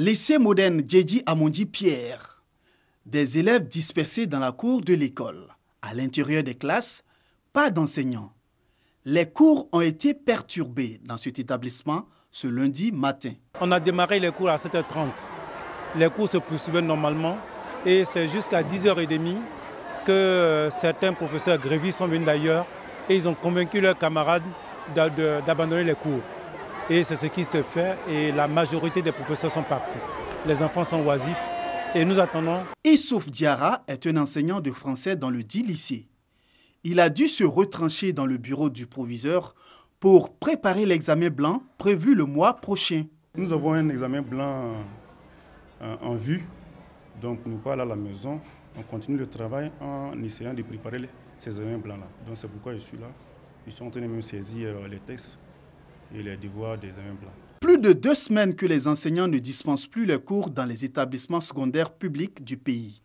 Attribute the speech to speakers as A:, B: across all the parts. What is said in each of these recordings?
A: Lycée moderne Djedji Amondi Pierre. Des élèves dispersés dans la cour de l'école. À l'intérieur des classes, pas d'enseignants. Les cours ont été perturbés dans cet établissement ce lundi matin.
B: On a démarré les cours à 7h30. Les cours se poursuivaient normalement et c'est jusqu'à 10h30 que certains professeurs grévistes sont venus d'ailleurs et ils ont convaincu leurs camarades d'abandonner les cours. Et c'est ce qui se fait et la majorité des professeurs sont partis. Les enfants sont oisifs et nous attendons.
A: Issouf Diarra est un enseignant de français dans le dit lycée. Il a dû se retrancher dans le bureau du proviseur pour préparer l'examen blanc prévu le mois prochain.
C: Nous avons un examen blanc en vue, donc nous pas à la maison. On continue le travail en essayant de préparer ces examens blancs-là. Donc c'est pourquoi je suis là. Ils sont en train de me saisir les textes et les devoirs des examens blancs.
A: Plus de 2 semaines que les enseignants ne dispensent plus les cours dans les établissements secondaires publics du pays.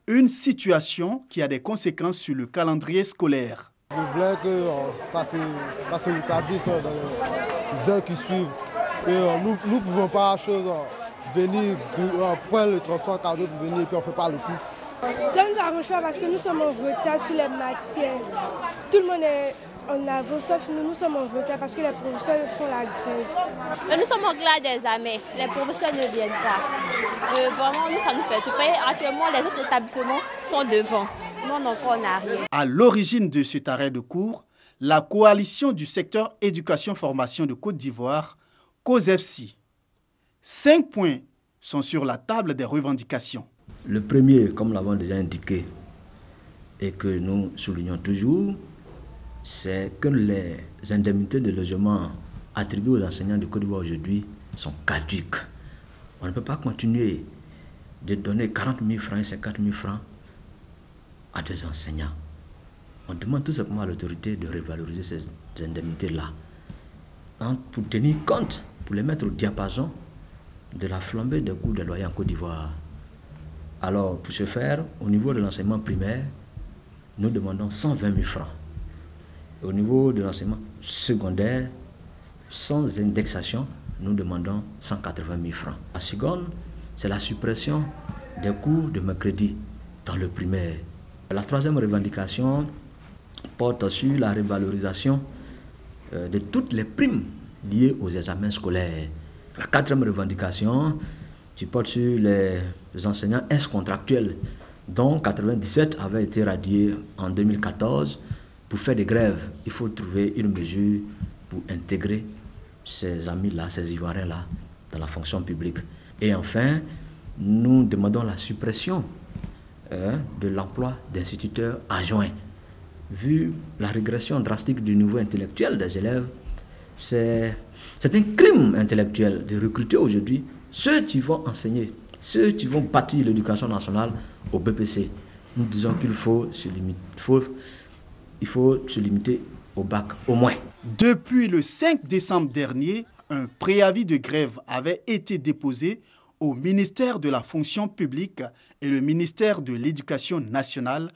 A: Une situation qui a des conséquences sur le calendrier scolaire.
D: Je voulais que ça se rétablisse dans les heures qui suivent. Et nous ne pouvons pas venir prendre le transport cadeau pour venir et puis on ne fait pas le coup.
E: Ça ne nous arrange pas parce que nous sommes en retard sur les matières. Tout le monde est en avance, sauf nous sommes en retard parce que les professeurs font la grève.
F: Nous sommes en classe d'examen, les professeurs ne viennent pas. Vraiment, nous, ça nous perturbe. Actuellement, les autres établissements sont devant. Nous, on est encore en arrière.
A: À l'origine de cet arrêt de cours, la coalition du secteur éducation-formation de Côte d'Ivoire, COSEFSI. 5 points sont sur la table des revendications.
G: Le premier, comme l'avons déjà indiqué, et que nous soulignons toujours, c'est que les indemnités de logement attribuées aux enseignants de Côte d'Ivoire aujourd'hui sont caduques. On ne peut pas continuer de donner 40 000 francs et 50 000 francs à des enseignants. On demande tout simplement à l'autorité de revaloriser ces indemnités-là pour tenir compte, pour les mettre au diapason de la flambée des coûts des loyers en Côte d'Ivoire. Alors, pour ce faire, au niveau de l'enseignement primaire, nous demandons 120 000 francs. Et au niveau de l'enseignement secondaire, sans indexation, nous demandons 180 000 francs. La seconde, c'est la suppression des cours de mercredi dans le primaire. La troisième revendication porte sur la revalorisation de toutes les primes liées aux examens scolaires. La quatrième revendication porte sur les enseignants ex-contractuels, dont 97 avaient été radiés en 2014. Pour faire des grèves, il faut trouver une mesure pour intégrer ces amis-là, ces Ivoiriens-là, dans la fonction publique. Et enfin, nous demandons la suppression de l'emploi d'instituteurs adjoints. Vu la régression drastique du niveau intellectuel des élèves, c'est un crime intellectuel de recruter aujourd'hui ceux qui vont enseigner, ceux qui vont bâtir l'éducation nationale au BPC. Nous disons qu'il faut se limiter au bac au moins.
A: Depuis le 5 décembre dernier, un préavis de grève avait été déposé au ministère de la Fonction publique et le ministère de l'Éducation nationale,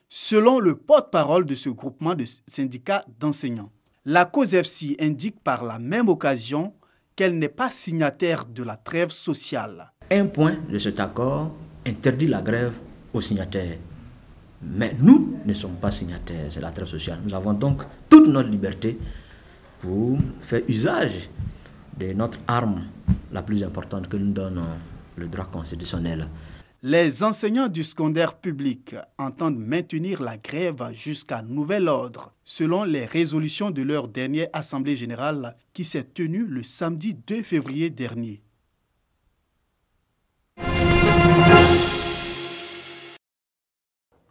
A: selon le porte-parole de ce groupement de syndicats d'enseignants. La COSEFSI indique par la même occasion qu'elle n'est pas signataire de la trêve sociale.
G: Un point de cet accord interdit la grève aux signataires. Mais nous ne sommes pas signataires de la trêve sociale. Nous avons donc toute notre liberté pour faire usage de notre arme la plus importante que nous donne le droit constitutionnel.
A: Les enseignants du secondaire public entendent maintenir la grève jusqu'à nouvel ordre, selon les résolutions de leur dernière Assemblée générale qui s'est tenue le samedi 2 février dernier.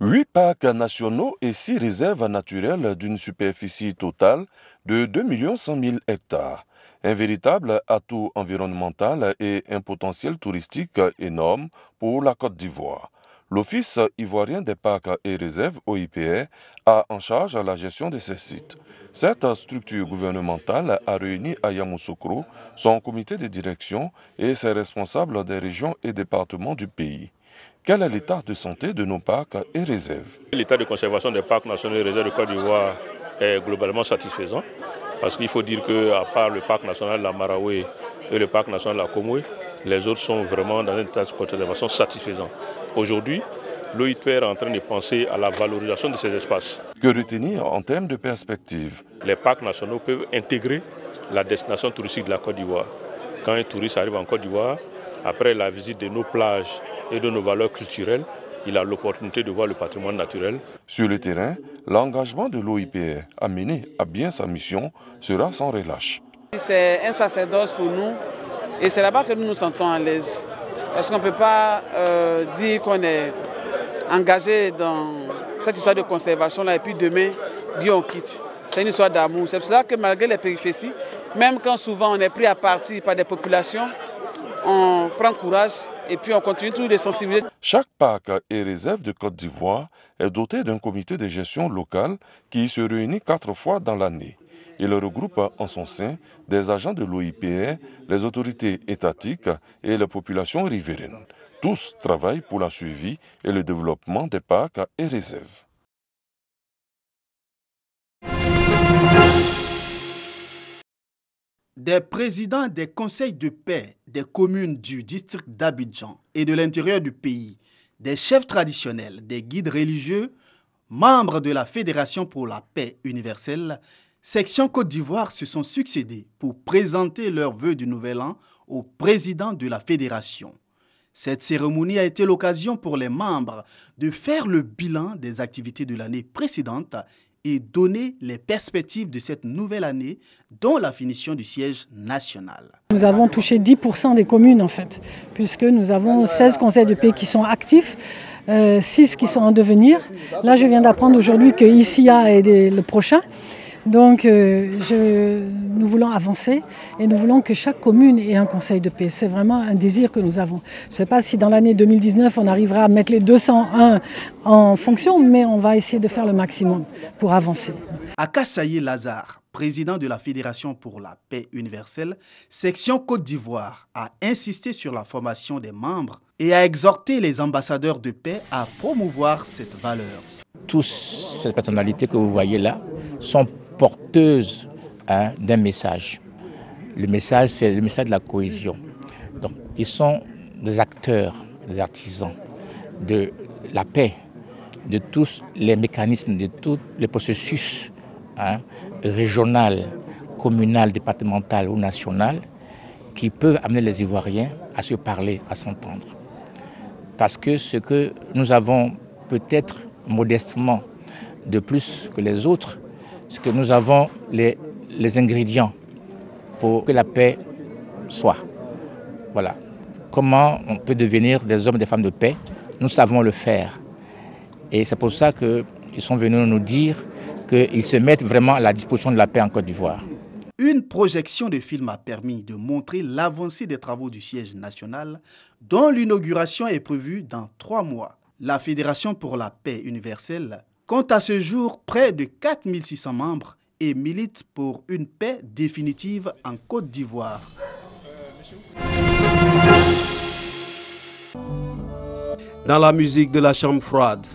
H: Huit parcs nationaux et 6 réserves naturelles d'une superficie totale de 2 100 000 hectares. Un véritable atout environnemental et un potentiel touristique énorme pour la Côte d'Ivoire. L'Office ivoirien des parcs et réserves, OIPR, a en charge la gestion de ces sites. Cette structure gouvernementale a réuni à Yamoussoukro son comité de direction et ses responsables des régions et départements du pays. Quel est l'état de santé de nos parcs et réserves?
I: L'état de conservation des parcs nationaux et réserves de Côte d'Ivoire est globalement satisfaisant. Parce qu'il faut dire qu'à part le parc national de la Maraoué, et le parc national de la Comoé. Les autres sont vraiment dans un état de façon satisfaisant. Aujourd'hui, l'OIPR est en train de penser à la valorisation de ces espaces.
H: Que retenir en termes de perspective?
I: Les parcs nationaux peuvent intégrer la destination touristique de la Côte d'Ivoire. Quand un touriste arrive en Côte d'Ivoire, après la visite de nos plages et de nos valeurs culturelles, il a l'opportunité de voir le patrimoine naturel.
H: Sur le terrain, l'engagement de l'OIPR à mener à bien sa mission sera sans relâche.
J: C'est un sacerdoce pour nous et c'est là-bas que nous nous sentons à l'aise. Parce qu'on ne peut pas dire qu'on est engagé dans cette histoire de conservation-là et puis demain, Dieu on quitte. C'est une histoire d'amour. C'est pour cela que malgré les périphéties, même quand souvent on est pris à partie par des populations, on prend courage et puis on continue toujours de sensibiliser.
H: Chaque parc et réserve de Côte d'Ivoire est doté d'un comité de gestion local qui se réunit 4 fois dans l'année. Il regroupe en son sein des agents de l'OIPR, les autorités étatiques et les populations riveraines. Tous travaillent pour la suivi et le développement des parcs et réserves.
A: Des présidents des conseils de paix des communes du district d'Abidjan et de l'intérieur du pays, des chefs traditionnels, des guides religieux, membres de la Fédération pour la paix universelle, section Côte d'Ivoire se sont succédés pour présenter leurs vœux du nouvel an au président de la fédération. Cette cérémonie a été l'occasion pour les membres de faire le bilan des activités de l'année précédente et donner les perspectives de cette nouvelle année, dont la finition du siège national.
K: Nous avons touché 10% des communes en fait, puisque nous avons 16 conseils de paix qui sont actifs, 6 qui sont en devenir. Là, je viens d'apprendre aujourd'hui que ICIA est le prochain. Donc nous voulons avancer et nous voulons que chaque commune ait un conseil de paix. C'est vraiment un désir que nous avons. Je ne sais pas si dans l'année 2019 on arrivera à mettre les 201 en fonction, mais on va essayer de faire le maximum pour avancer.
A: Akassaye Lazare, président de la Fédération pour la paix universelle, section Côte d'Ivoire, a insisté sur la formation des membres et a exhorté les ambassadeurs de paix à promouvoir cette valeur.
L: Tous ces personnalités que vous voyez là sont porteuses d'un message. Le message, c'est le message de la cohésion. Donc, ils sont des acteurs, des artisans de la paix, de tous les mécanismes, de tous les processus régional, communal, départemental ou national qui peuvent amener les Ivoiriens à se parler, à s'entendre. Parce que ce que nous avons peut-être modestement de plus que les autres, c'est que nous avons les ingrédients pour que la paix soit. Voilà. Comment on peut devenir des hommes et des femmes de paix? Nous savons le faire. Et c'est pour ça qu'ils sont venus nous dire qu'ils se mettent vraiment à la disposition de la paix en Côte d'Ivoire.
A: Une projection de film a permis de montrer l'avancée des travaux du siège national, dont l'inauguration est prévue dans 3 mois. La Fédération pour la paix universelle compte à ce jour près de 4600 membres et milite pour une paix définitive en Côte d'Ivoire.
M: Dans la musique de la chambre froide.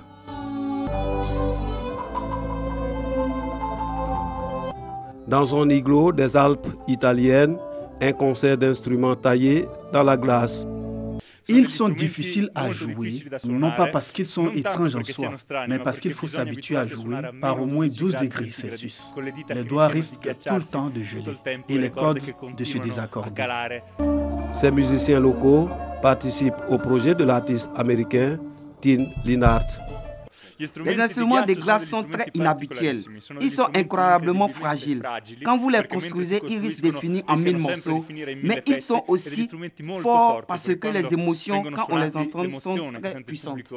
M: Dans un igloo des Alpes italiennes, un concert d'instruments taillés dans la glace.
A: Ils sont difficiles à jouer, non pas parce qu'ils sont étranges en soi, mais parce qu'il faut s'habituer à jouer par au moins 12 degrés Celsius. Les doigts risquent tout le temps de geler et les cordes de se désaccorder.
M: Ces musiciens locaux participent au projet de l'artiste américain Tin Linhart.
N: Les instruments de glace sont très inhabituels. Ils sont incroyablement fragiles. Quand vous les construisez, ils risquent de finir en 1000 morceaux. Mais ils sont aussi forts parce que les émotions, quand on les entend, sont très puissantes.